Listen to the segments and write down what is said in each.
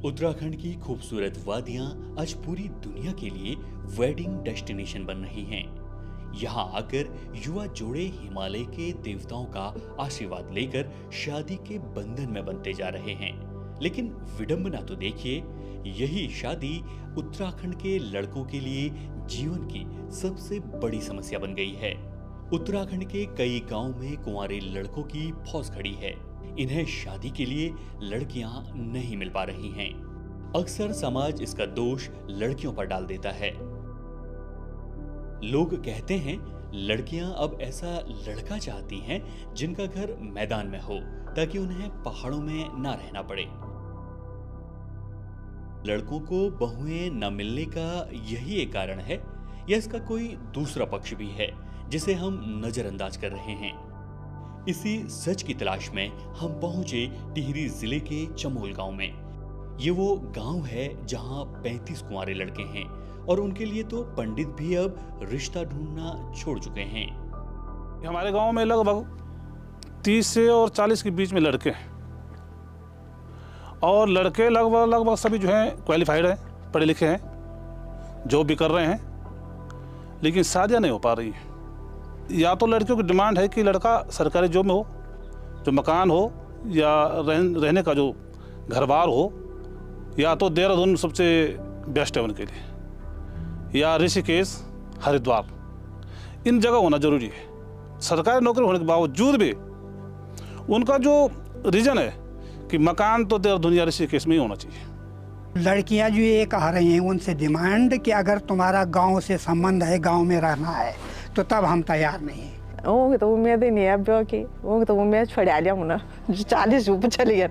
उत्तराखंड की खूबसूरत वादियां आज पूरी दुनिया के लिए वेडिंग डेस्टिनेशन बन रही हैं। यहाँ आकर युवा जोड़े हिमालय के देवताओं का आशीर्वाद लेकर शादी के बंधन में बनते जा रहे हैं। लेकिन विडंबना तो देखिए, यही शादी उत्तराखंड के लड़कों के लिए जीवन की सबसे बड़ी समस्या बन गई है। उत्तराखंड के कई गांवों में कुंवारे लड़कों की फौज खड़ी है। इन्हें शादी के लिए लड़कियां नहीं मिल पा रही हैं। अक्सर समाज इसका दोष लड़कियों पर डाल देता है। लोग कहते हैं लड़कियां अब ऐसा लड़का चाहती हैं जिनका घर मैदान में हो, ताकि उन्हें पहाड़ों में ना रहना पड़े। लड़कों को बहुएं न मिलने का यही एक कारण है, या इसका कोई दूसरा पक्ष भी है जिसे हम नजरअंदाज कर रहे हैं? इसी सच की तलाश में हम पहुंचे टिहरी जिले के चमोल गांव में। ये वो गांव है जहां 35 कुंवारे लड़के हैं और उनके लिए तो पंडित भी अब रिश्ता ढूंढना छोड़ चुके हैं। हमारे गांव में लगभग 30 से और 40 के बीच में लड़के हैं, और लड़के लगभग सभी जो हैं क्वालिफाइड हैं, पढ़े लिखे हैं, जॉब भी कर रहे हैं, लेकिन शादियां नहीं हो पा रही हैं। या तो लड़कियों की डिमांड है कि लड़का सरकारी जॉब में हो, जो मकान हो या रहने का जो घर बार हो, या तो देहरादून सबसे बेस्ट है उनके लिए, या ऋषिकेश, हरिद्वार, इन जगह होना जरूरी है। सरकारी नौकरी होने के बावजूद भी उनका जो रीजन है कि मकान तो देहरादून या ऋषिकेश में ही होना चाहिए। लड़कियां जो ये कह रही हैं उनसे डिमांड कि अगर तुम्हारा गांव से संबंध है, गांव में रहना है, तो तब हम तैयार नहीं हैं। वो तो उम्मीद ही नहीं है अब की, वो तो उम्मीद छड़ा लिया मुना 40 ऊपर चली गया।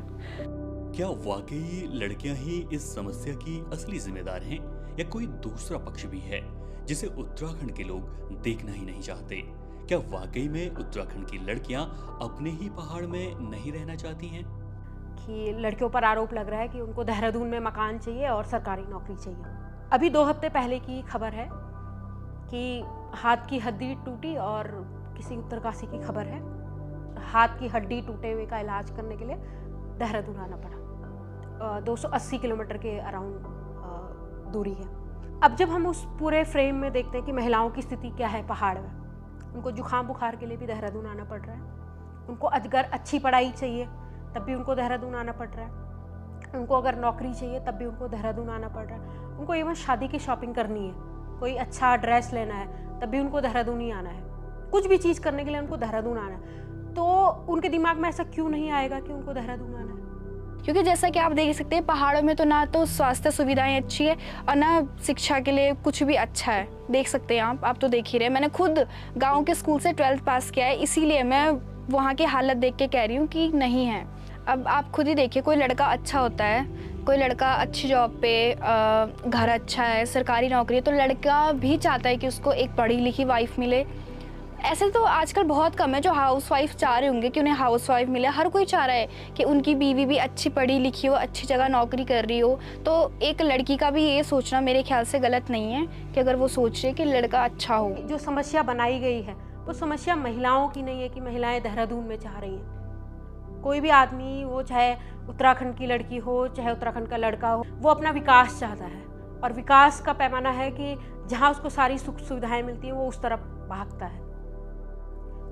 क्या वाकई लड़कियां ही इस समस्या की असली जिम्मेदार हैं, या कोई दूसरा पक्ष भी है जिसे उत्तराखंड के लोग देखना ही नहीं चाहते? क्या वाकई में उत्तराखंड की लड़कियां अपने ही पहाड़ में नहीं रहना चाहती हैं? कि लड़कियों पर आरोप लग रहा है कि उनको देहरादून में मकान चाहिए और सरकारी नौकरी चाहिए। अभी 2 हफ्ते पहले की खबर है कि हाथ की हड्डी टूटी, और किसी उत्तरकाशी की खबर है हाथ की हड्डी टूटे हुए का इलाज करने के लिए देहरादून आना पड़ा। 280 किलोमीटर के अराउंड दूरी है। अब जब हम उस पूरे फ्रेम में देखते हैं कि महिलाओं की स्थिति क्या है पहाड़ में, उनको जुकाम बुखार के लिए भी देहरादून आना पड़ रहा है। उनको अगर अच्छी पढ़ाई चाहिए तब भी उनको देहरादून आना पड़ रहा है। उनको अगर नौकरी चाहिए तब भी उनको देहरादून आना पड़ रहा है। उनको इवन शादी की शॉपिंग करनी है, कोई अच्छा ड्रेस लेना है, तब भी उनको देहरादून ही आना है। कुछ भी चीज़ करने के लिए उनको देहरादून आना है। तो उनके दिमाग में ऐसा क्यों नहीं आएगा कि उनको देहरादून आना है? क्योंकि जैसा कि आप देख सकते हैं, पहाड़ों में तो ना तो स्वास्थ्य सुविधाएं अच्छी है और ना शिक्षा के लिए कुछ भी अच्छा है। देख सकते हैं आप तो देख ही रहे हैं। मैंने खुद गांव के स्कूल से 12th पास किया है, इसीलिए मैं वहाँ की हालत देख के कह रही हूँ कि नहीं है। अब आप खुद ही देखिए, कोई लड़का अच्छा होता है, कोई लड़का अच्छी जॉब पे, घर अच्छा है, सरकारी नौकरी है, तो लड़का भी चाहता है कि उसको एक पढ़ी लिखी वाइफ मिले। ऐसे तो आजकल बहुत कम है जो हाउस वाइफ चाह रहे होंगे कि उन्हें हाउस वाइफ मिले। हर कोई चाह रहा है कि उनकी बीवी भी अच्छी पढ़ी लिखी हो, अच्छी जगह नौकरी कर रही हो। तो एक लड़की का भी ये सोचना मेरे ख्याल से गलत नहीं है कि अगर वो सोच रही है कि लड़का अच्छा हो। जो समस्या बनाई गई है वो समस्या महिलाओं की नहीं है कि महिलाएं देहरादून में चाह रही हैं। कोई भी आदमी, वो चाहे उत्तराखंड की लड़की हो चाहे उत्तराखंड का लड़का हो, वो अपना विकास चाहता है, और विकास का पैमाना है कि जहाँ उसको सारी सुख सुविधाएं मिलती हैं वो उस तरफ भागता है।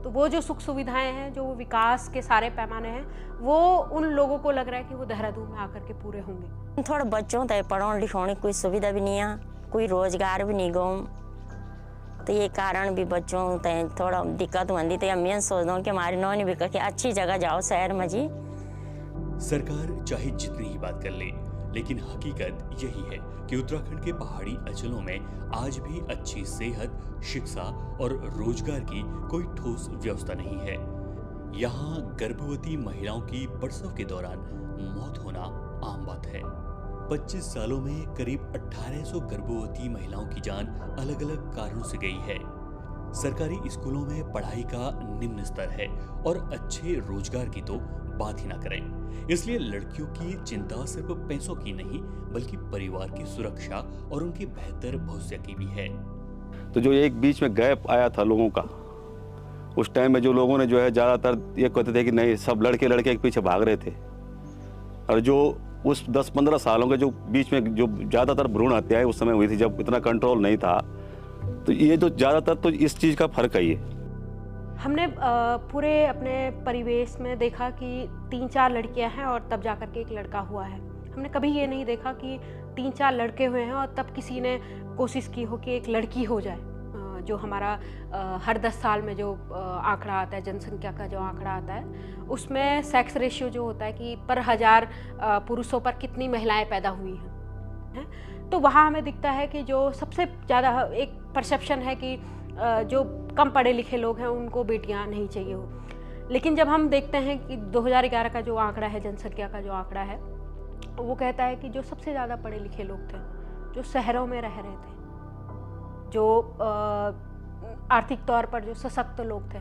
तो वो जो सुख सुविधाएं हैं, जो विकास के सारे पैमाने हैं, वो उन लोगों को लग रहा है कि वो देहरादून में आकर के पूरे होंगे। थोड़ा बच्चों तय पढ़ने लिखाने कोई सुविधा भी नहीं है, कोई रोजगार भी नहीं गाँव, तो ये कारण भी बच्चों तय थोड़ा दिक्कत होती। तो मैं सोचता हूँ कि हमारी नौनी भी कि अच्छी जगह जाओ शहर में जी। सरकार चाहे जितनी ही बात कर ले, लेकिन हकीकत यही है कि उत्तराखंड के पहाड़ी अंचलों में आज भी अच्छी सेहत, शिक्षा और रोजगार की कोई ठोस व्यवस्था नहीं है। यहाँ गर्भवती महिलाओं की प्रसव के दौरान मौत होना आम बात है। 25 सालों में करीब 1800 गर्भवती महिलाओं की जान अलग अलग कारणों से गई है। सरकारी स्कूलों में पढ़ाई का निम्न स्तर है और अच्छे रोजगार की तो बात ही ना करें। इसलिए लड़कियों की चिंता सिर्फ पैसों की नहीं, बल्कि परिवार की सुरक्षा और उनके बेहतर भविष्य की भी है। तो जो एक बीच में गैप आया था लोगों का, उस टाइम में जो लोगों ने जो है ज़्यादातर ये कहते थे कि नहीं, सब लड़के लड़के के पीछे भाग रहे थे, और जो उस 10-15 सालों के जो बीच में जो ज़्यादातर भ्रूण हत्याएं उस समय हुई थी, जब इतना कंट्रोल नहीं था, तो ये जो ज़्यादातर तो इस चीज़ का फर्क है। ये हमने पूरे अपने परिवेश में देखा कि 3-4 लड़कियां हैं और तब जाकर के एक लड़का हुआ है। हमने कभी ये नहीं देखा कि 3-4 लड़के हुए हैं और तब किसी ने कोशिश की हो कि एक लड़की हो जाए। जो हमारा हर 10 साल में जो आंकड़ा आता है, जनसंख्या का जो आंकड़ा आता है, उसमें सेक्स रेशियो जो होता है कि पर 1000 पुरुषों पर कितनी महिलाएं पैदा हुई हैं, तो वहाँ हमें दिखता है कि जो सबसे ज़्यादा एक परसेप्शन है कि जो कम पढ़े लिखे लोग हैं उनको बेटियां नहीं चाहिए हो। लेकिन जब हम देखते हैं कि 2011 का जो आंकड़ा है, जनसंख्या का जो आंकड़ा है, वो कहता है कि जो सबसे ज़्यादा पढ़े लिखे लोग थे, जो शहरों में रह रहे थे, जो आर्थिक तौर पर जो सशक्त लोग थे,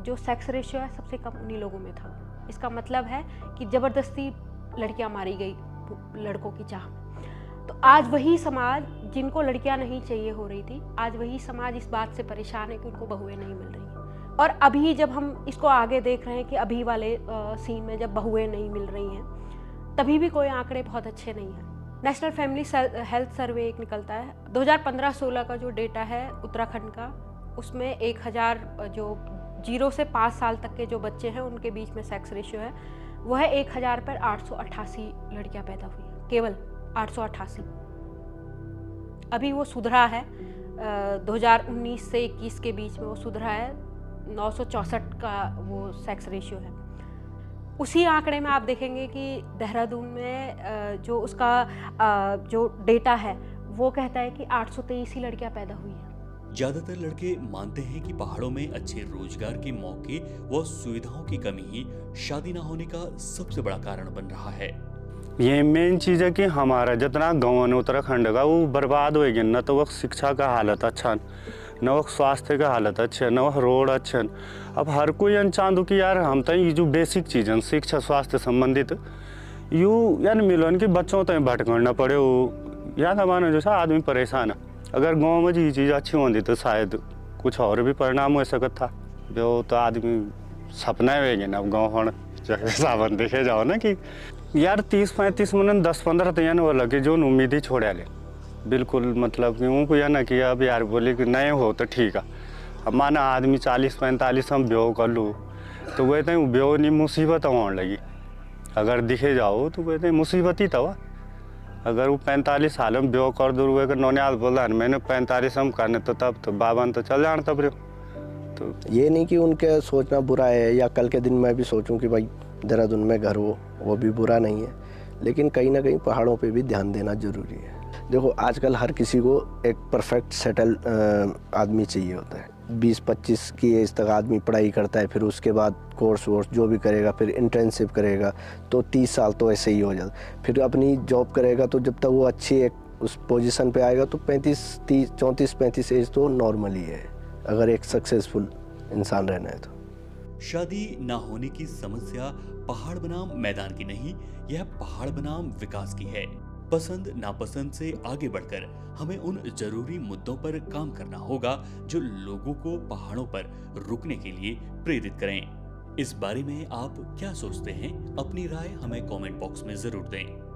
जो सेक्स रेशियो है सबसे कम उन्हीं लोगों में था। इसका मतलब है कि ज़बरदस्ती लड़कियां मारी गई लड़कों की चाह। तो आज वही समाज जिनको लड़कियां नहीं चाहिए हो रही थी, आज वही समाज इस बात से परेशान है कि उनको बहुएं नहीं मिल रही हैं। और अभी जब हम इसको आगे देख रहे हैं कि अभी वाले सीन में जब बहुएं नहीं मिल रही हैं, तभी भी कोई आंकड़े बहुत अच्छे नहीं हैं। नेशनल फैमिली हेल्थ सर्वे एक निकलता है 2015-16 का जो डेटा है उत्तराखंड का, उसमें 1000 जो 0 से 5 साल तक के जो बच्चे हैं उनके बीच में सेक्स रेशियो है वो है 1000 पर 888 लड़कियां पैदा हुई हैं, केवल 888। अभी वो सुधरा है 2019 से 21 के बीच में वो सुधरा है, 964 का वो सेक्स रेशियो है। उसी आंकड़े में आप देखेंगे कि देहरादून में जो उसका जो डेटा है वो कहता है कि 823 ही लड़कियां पैदा हुई हैं। ज्यादातर लड़के मानते हैं कि पहाड़ों में अच्छे रोजगार के मौके व सुविधाओं की कमी ही शादी न होने का सबसे बड़ा कारण बन रहा है। ये मेन चीज़ है कि हमारा जितना गाँव है उत्तराखंड का वो बर्बाद हो गया। न तो वह शिक्षा का हालत अच्छा, न वह स्वास्थ्य का हालत अच्छे, न वह रोड अच्छे। अब हर कोई चाहूँ कि यार हम तो ये जो बेसिक चीज़ें शिक्षा स्वास्थ्य संबंधित यू यार मिलन कि बच्चों तक भटकना पड़े हो या जमाना जैसा आदमी परेशान है। अगर गाँव में ये चीज़ अच्छी होती तो शायद कुछ और भी परिणाम हो सकता था। जो तो आदमी सपना है ना गाँव होने सावन देखे जाओ ना कि यार 30-35 मिनट 10-15 तो यानी वो लगे जो उम्मीद ही छोड़ा ले बिल्कुल, मतलब कि उनको यह ना किया अब यार बोले कि नहीं हो तो ठीक है। अब माना आदमी 40-45 हम ब्याह कर लूँ तो कहते हैं ब्याह नहीं मुसीबत होने लगी। अगर दिखे जाओ तो कहते हैं मुसीबत ही था। अगर वो 45 साल में ब्याह कर दो अगर नौनियाल बोला मैंने 45 हम करने तो तब तो बाबा तो चल जाना तब रे। तो ये नहीं कि उनके सोचना बुरा है या कल के दिन मैं भी सोचूं कि भाई देहरादून में घर हो, वो भी बुरा नहीं है, लेकिन कहीं ना कहीं पहाड़ों पे भी ध्यान देना ज़रूरी है। देखो आजकल हर किसी को एक परफेक्ट सेटल आदमी चाहिए होता है। 20-25 की एज तक आदमी पढ़ाई करता है, फिर उसके बाद कोर्स वोर्स जो भी करेगा, फिर इंटर्नशिप करेगा तो 30 साल तो ऐसे ही हो जाता। फिर अपनी जॉब करेगा तो जब तक वो अच्छी एक उस पोजीशन पे आएगा तो 34-35 एज तो नॉर्मल ही है अगर एक सक्सेसफुल इंसान रहना है तो। शादी ना होने की समस्या पहाड़ बनाम मैदान की नहीं, यह पहाड़ बनाम विकास की है। पसंद नापसंद से आगे बढ़कर हमें उन जरूरी मुद्दों पर काम करना होगा जो लोगों को पहाड़ों पर रुकने के लिए प्रेरित करें। इस बारे में आप क्या सोचते हैं? अपनी राय हमें कमेंट बॉक्स में जरूर दें।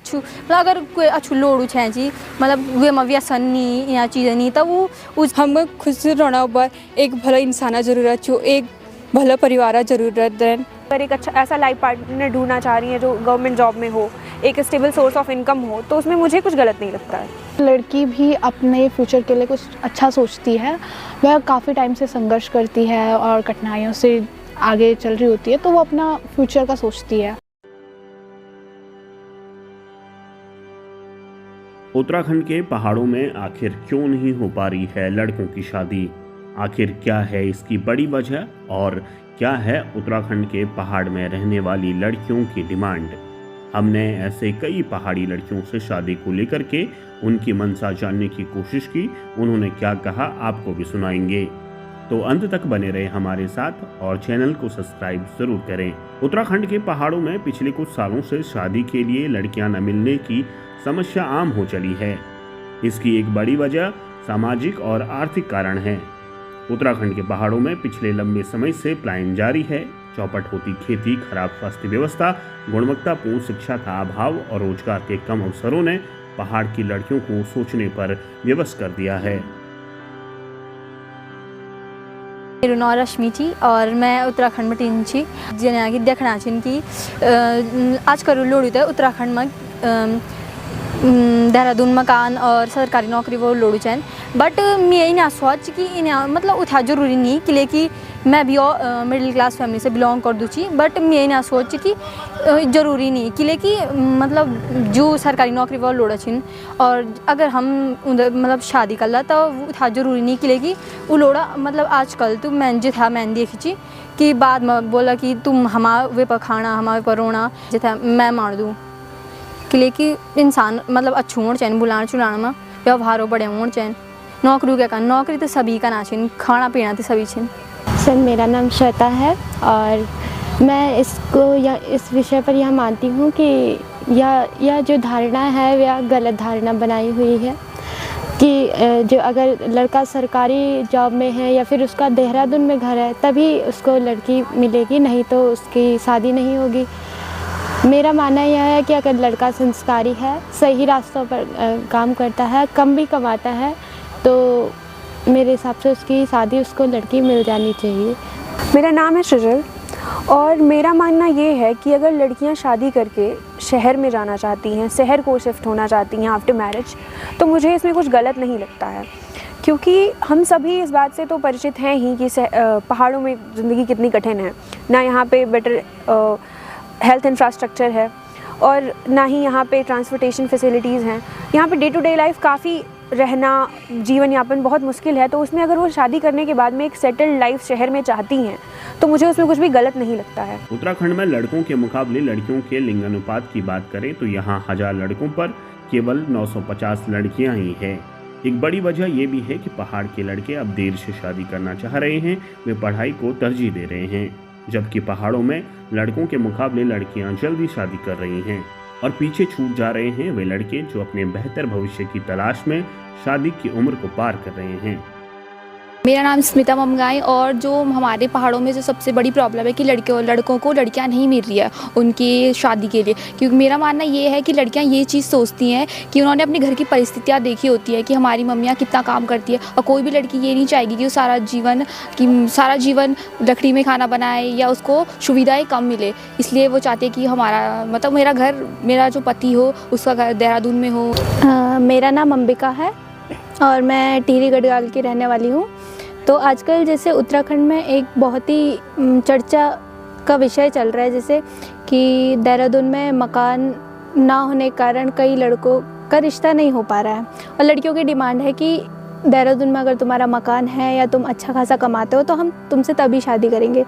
मतलब अगर कोई अच्छु लोड़ू छे जी मतलब वे में व्यसन नहीं या चीज़ें नहीं तब वो उस हमें खुश रहना ऊपर एक भला इंसान जरूरत छो, एक भला परिवार जरूरत है। अगर एक अच्छा ऐसा लाइफ पार्टनर ढूंढना चाह रही है जो गवर्नमेंट जॉब में हो, एक स्टेबल सोर्स ऑफ इनकम हो, तो उसमें मुझे कुछ गलत नहीं लगता है। लड़की भी अपने फ्यूचर के लिए कुछ अच्छा सोचती है, वह काफ़ी टाइम से संघर्ष करती है और कठिनाइयों से आगे चल रही होती है, तो वो अपना फ्यूचर का सोचती है। उत्तराखंड के पहाड़ों में आखिर क्यों नहीं हो पा रही है लड़कों की शादी? आखिर क्या है इसकी बड़ी वजह और क्या है उत्तराखंड के पहाड़ में रहने वाली लड़कियों की डिमांड? हमने ऐसे कई पहाड़ी लड़कियों से शादी को लेकर के उनकी मंशा जानने की कोशिश की। उन्होंने क्या कहा आपको भी सुनाएंगे, तो अंत तक बने रहे हमारे साथ और चैनल को सब्सक्राइब जरूर करें। उत्तराखंड के पहाड़ों में पिछले कुछ सालों से शादी के लिए लड़कियां न मिलने की समस्या आम हो चली है। इसकी एक बड़ी वजह सामाजिक और आर्थिक कारण है। उत्तराखंड के पहाड़ों में पिछले लंबे समय से पलायन जारी है। चौपट होती खेती, खराब स्वास्थ्य व्यवस्था, गुणवत्तापूर्ण शिक्षा का अभाव और रोजगार के कम अवसरों ने पहाड़ की लड़कियों को सोचने पर विवश कर दिया है। मेरा नाम रश्मि छी और मैं उत्तराखंड में टीन छी जेना कि देखना छिन कि आजकल लोड़ी तो उत्तराखंड में देहरादून मकान और सरकारी नौकरी वो लोड़ू चैन बट मैं इन्हें सोच कि इन्हें मतलब उतना जरूरी नहीं कि लेकिन मैं भी मिडिल क्लास फैमिली से बिलोंग कर दूँ छी बट मैं इन्हें सोच कि ज़रूरी नहीं कि लेकिन मतलब जो सरकारी नौकरी वो लोड़ा छिन और अगर हम मतलब शादी कर ला तो उतना ज़रूरी नहीं कि लेकिन वो लोड़ा मतलब आजकल तो मैं जिथा मैंने देखी छी कि बाद में बोला कि तुम हमारे वे पर खाना हमारे पर रोना जिथा मैं मार दूँ कि लेकिन इंसान मतलब अच्छू होना चाहिए बुलाना चुलाना में व्यवहारों बड़े होना चाहिए नौकरी क्या करना नौकरी तो सभी का ना छिन खाना पीना तो सभी छिन। सर मेरा नाम श्वेता है और मैं इसको या इस विषय पर यह मानती हूँ कि यह जो धारणा है वह गलत धारणा बनाई हुई है कि जो अगर लड़का सरकारी जॉब में है या फिर उसका देहरादून में घर है तभी उसको लड़की मिलेगी, नहीं तो उसकी शादी नहीं होगी। मेरा मानना यह है कि अगर लड़का संस्कारी है, सही रास्तों पर काम करता है, कम भी कमाता है तो मेरे हिसाब से उसकी शादी उसको लड़की मिल जानी चाहिए। मेरा नाम है सृजल और मेरा मानना ये है कि अगर लड़कियां शादी करके शहर में जाना चाहती हैं, शहर को शिफ्ट होना चाहती हैं आफ्टर मैरिज, तो मुझे इसमें कुछ गलत नहीं लगता है क्योंकि हम सभी इस बात से तो परिचित हैं ही कि पहाड़ों में ज़िंदगी कितनी कठिन है। ना यहाँ पे बेटर हेल्थ इंफ्रास्ट्रक्चर है और ना ही यहाँ पे ट्रांसपोर्टेशन फैसिलिटीज़ हैं। यहाँ पे डे टू डे लाइफ काफ़ी रहना, जीवन यापन बहुत मुश्किल है, तो उसमें अगर वो शादी करने के बाद में एक सेटल्ड लाइफ शहर में चाहती हैं तो मुझे उसमें कुछ भी गलत नहीं लगता है। उत्तराखंड में लड़कों के मुकाबले लड़कियों के लिंगानुपात की बात करें तो यहाँ 1000 लड़कों पर केवल 950 लड़कियाँ ही हैं। एक बड़ी वजह ये भी है कि पहाड़ के लड़के अब देर से शादी करना चाह रहे हैं, वे पढ़ाई को तरजीह दे रहे हैं, जबकि पहाड़ों में लड़कों के मुकाबले लड़कियां जल्दी शादी कर रही हैं और पीछे छूट जा रहे हैं वे लड़के जो अपने बेहतर भविष्य की तलाश में शादी की उम्र को पार कर रहे हैं। मेरा नाम स्मिता ममगाई और जो हमारे पहाड़ों में जो सबसे बड़ी प्रॉब्लम है कि लड़कों को लड़कियां नहीं मिल रही है उनकी शादी के लिए, क्योंकि मेरा मानना ये है कि लड़कियां ये चीज़ सोचती हैं कि उन्होंने अपने घर की परिस्थितियां देखी होती है कि हमारी मम्मियां कितना काम करती है और कोई भी लड़की ये नहीं चाहेगी कि वो सारा जीवन लकड़ी में खाना बनाए या उसको सुविधाएँ कम मिले। इसलिए वो चाहते हैं कि हमारा मतलब मेरा जो पति हो उसका घर देहरादून में हो। मेरा नाम अंबिका है और मैं टिहरी गढ़वाल की रहने वाली हूँ। तो आजकल जैसे उत्तराखंड में एक बहुत ही चर्चा का विषय चल रहा है जैसे कि देहरादून में मकान ना होने के कारण कई लड़कों का रिश्ता नहीं हो पा रहा है और लड़कियों की डिमांड है कि देहरादून में अगर तुम्हारा मकान है या तुम अच्छा खासा कमाते हो तो हम तुमसे तभी शादी करेंगे।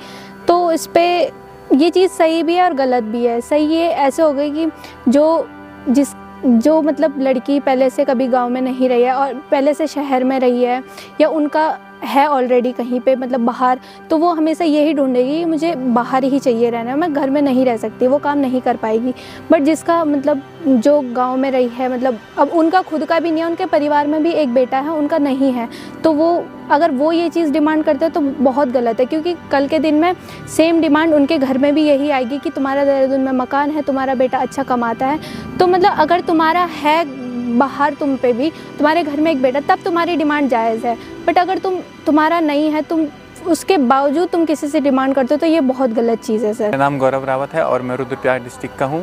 तो इस पर ये चीज़ सही भी है और गलत भी है। सही ये ऐसे हो गई कि जो मतलब लड़की पहले से कभी गांव में नहीं रही है और पहले से शहर में रही है या उनका है ऑलरेडी कहीं पे मतलब बाहर, तो वो हमेशा यही ढूंढेगी मुझे बाहर ही चाहिए रहना, मैं घर में नहीं रह सकती, वो काम नहीं कर पाएगी। बट जिसका मतलब जो गांव में रही है मतलब अब उनका खुद का भी नहीं है, उनके परिवार में भी एक बेटा है, उनका नहीं है, तो वो अगर वो ये चीज़ डिमांड करते हैं तो बहुत गलत है क्योंकि कल के दिन में सेम डिमांड उनके घर में भी यही आएगी कि तुम्हारा देहरादून में मकान है, तुम्हारा बेटा अच्छा कमाता है। तो मतलब अगर तुम्हारा है बाहर तुम पे भी तुम्हारे घर में एक बेटा तब तुम्हारी डिमांड जायज़ है, बट अगर तुम्हारा नहीं है तुम उसके बावजूद तुम किसी से डिमांड करते हो तो ये बहुत गलत चीज़ है। सर मेरा नाम गौरव रावत है और मैं रुद्रप्रयाग डिस्ट्रिक्ट का हूँ।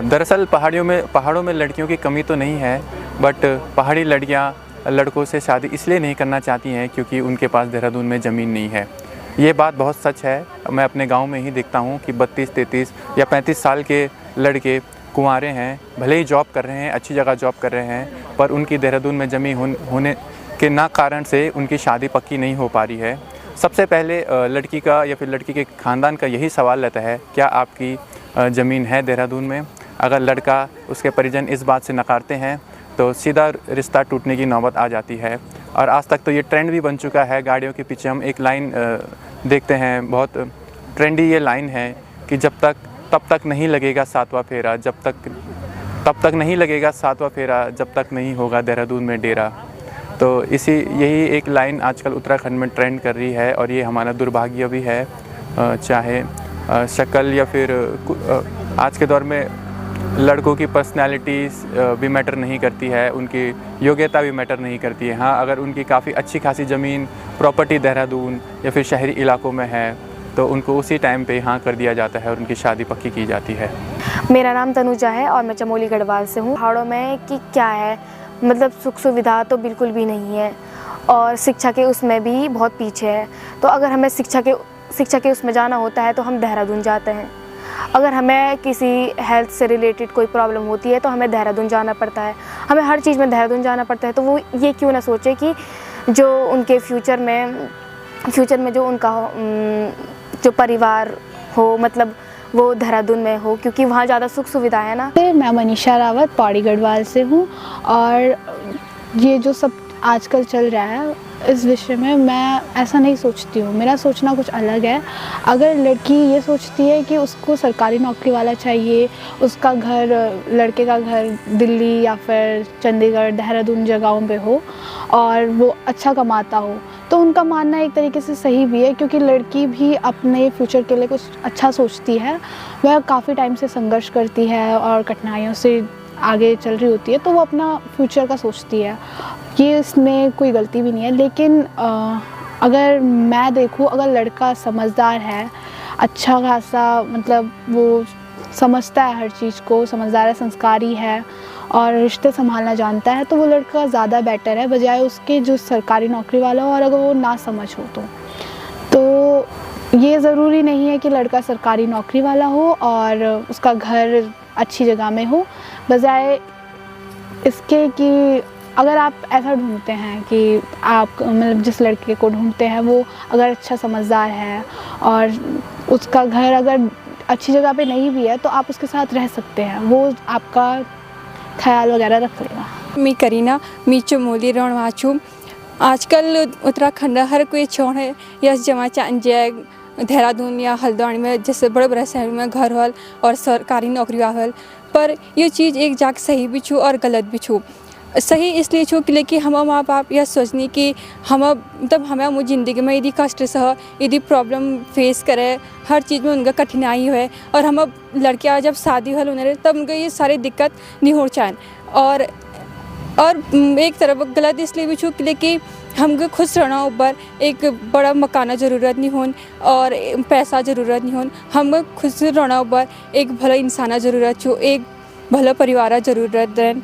दरअसल पहाड़ों में लड़कियों की कमी तो नहीं है, बट पहाड़ी लड़कियाँ लड़कों से शादी इसलिए नहीं करना चाहती हैं क्योंकि उनके पास देहरादून में ज़मीन नहीं है। ये बात बहुत सच है। मैं अपने गाँव में ही देखता हूँ कि 32, 33 या 35 साल के लड़के कुंवारे हैं, भले ही जॉब कर रहे हैं, अच्छी जगह जॉब कर रहे हैं, पर उनकी देहरादून में ज़मीन होने के ना कारण से उनकी शादी पक्की नहीं हो पा रही है। सबसे पहले लड़की का या फिर लड़की के ख़ानदान का यही सवाल रहता है, क्या आपकी ज़मीन है देहरादून में? अगर लड़का उसके परिजन इस बात से नकारते हैं तो सीधा रिश्ता टूटने की नौबत आ जाती है। और आज तक तो ये ट्रेंड भी बन चुका है। गाड़ियों के पीछे हम एक लाइन देखते हैं, बहुत ट्रेंडी ये लाइन है कि तब तक नहीं लगेगा सातवां फेरा, तब तक नहीं लगेगा सातवां फेरा, जब तक नहीं होगा देहरादून में डेरा। तो यही एक लाइन आजकल उत्तराखंड में ट्रेंड कर रही है और ये हमारा दुर्भाग्य भी है। चाहे शक्ल या फिर आज के दौर में लड़कों की पर्सनैलिटीज़ भी मैटर नहीं करती है, उनकी योग्यता भी मैटर नहीं करती है। हाँ, अगर उनकी काफ़ी अच्छी खासी ज़मीन प्रॉपर्टी देहरादून या फिर शहरी इलाकों में है तो उनको उसी टाइम पे हाँ कर दिया जाता है और उनकी शादी पक्की की जाती है। मेरा नाम तनुजा है और मैं चमोली गढ़वाल से हूँ। पहाड़ों में कि क्या है, मतलब सुख सुविधा तो बिल्कुल भी नहीं है और शिक्षा के उसमें भी बहुत पीछे है। तो अगर हमें शिक्षा के उसमें जाना होता है तो हम देहरादून जाते हैं। अगर हमें किसी हेल्थ से रिलेटेड कोई प्रॉब्लम होती है तो हमें देहरादून जाना पड़ता है। हमें हर चीज़ में देहरादून जाना पड़ता है। तो वो ये क्यों ना सोचे कि जो उनके फ्यूचर में जो उनका जो परिवार हो, मतलब वो देहरादून में हो, क्योंकि वहाँ ज़्यादा सुख सुविधा है ना। मैं मनीषा रावत पौड़ी गढ़वाल से हूँ और ये जो सब आजकल चल रहा है इस विषय में मैं ऐसा नहीं सोचती हूँ। मेरा सोचना कुछ अलग है। अगर लड़की ये सोचती है कि उसको सरकारी नौकरी वाला चाहिए, उसका घर, लड़के का घर दिल्ली या फिर चंडीगढ़, देहरादून जगहों पे हो और वो अच्छा कमाता हो, तो उनका मानना एक तरीके से सही भी है, क्योंकि लड़की भी अपने फ्यूचर के लिए कुछ अच्छा सोचती है। वह काफ़ी टाइम से संघर्ष करती है और कठिनाइयों से आगे चल रही होती है, तो वो अपना फ्यूचर का सोचती है। ये इसमें कोई गलती भी नहीं है। लेकिन अगर मैं देखूँ, अगर लड़का समझदार है, अच्छा खासा, मतलब वो समझता है हर चीज़ को, समझदार है, संस्कारी है और रिश्ते संभालना जानता है, तो वो लड़का ज़्यादा बेटर है बजाय उसके जो सरकारी नौकरी वाला हो और अगर वो ना समझ हो तो ये ज़रूरी नहीं है कि लड़का सरकारी नौकरी वाला हो और उसका घर अच्छी जगह में हो, बजाय इसके कि अगर आप ऐसा ढूंढते हैं कि आप, मतलब जिस लड़के को ढूंढते हैं वो अगर अच्छा समझदार है और उसका घर अगर अच्छी जगह पे नहीं भी है तो आप उसके साथ रह सकते हैं, वो आपका ख्याल वगैरह रख लेगा। मी करीना, मी चमोली रणवाचू। आजकल उत्तराखंड हर कोई छोड़ है या जमा चांजे देहरादून या हल्द्वानी में जैसे बड़े बड़े शहर में घर हल और सरकारी नौकरी हल, पर ये चीज़ एक जाग सही भी छू और गलत भी छू। सही इसलिए छू कि हम माँ बाप यह सोचनी कि हम मतलब हमें वो ज़िंदगी में यदि कष्ट सह, यदि प्रॉब्लम फेस करे, हर चीज़ में उनका कठिनाई है और हम लड़कियाँ जब शादी हल होने तब उनको ये सारी दिक्कत नहीं हो चाहें। और एक तरफ गलत इसलिए भी छू कि हमको खुश रहना ऊपर एक बड़ा मकाना ज़रूरत नहीं होन और पैसा ज़रूरत नहीं होन, हम खुश रहना ऊपर एक भला इंसाना ज़रूरत छू, एक भला परिवार ज़रूरत है।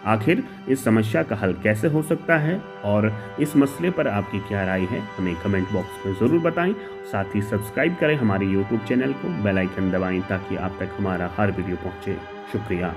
आखिर इस समस्या का हल कैसे हो सकता है और इस मसले पर आपकी क्या राय है, हमें कमेंट बॉक्स में ज़रूर बताएं। साथ ही सब्सक्राइब करें हमारे YouTube चैनल को, बेल आइकन दबाएं ताकि आप तक हमारा हर वीडियो पहुंचे। शुक्रिया।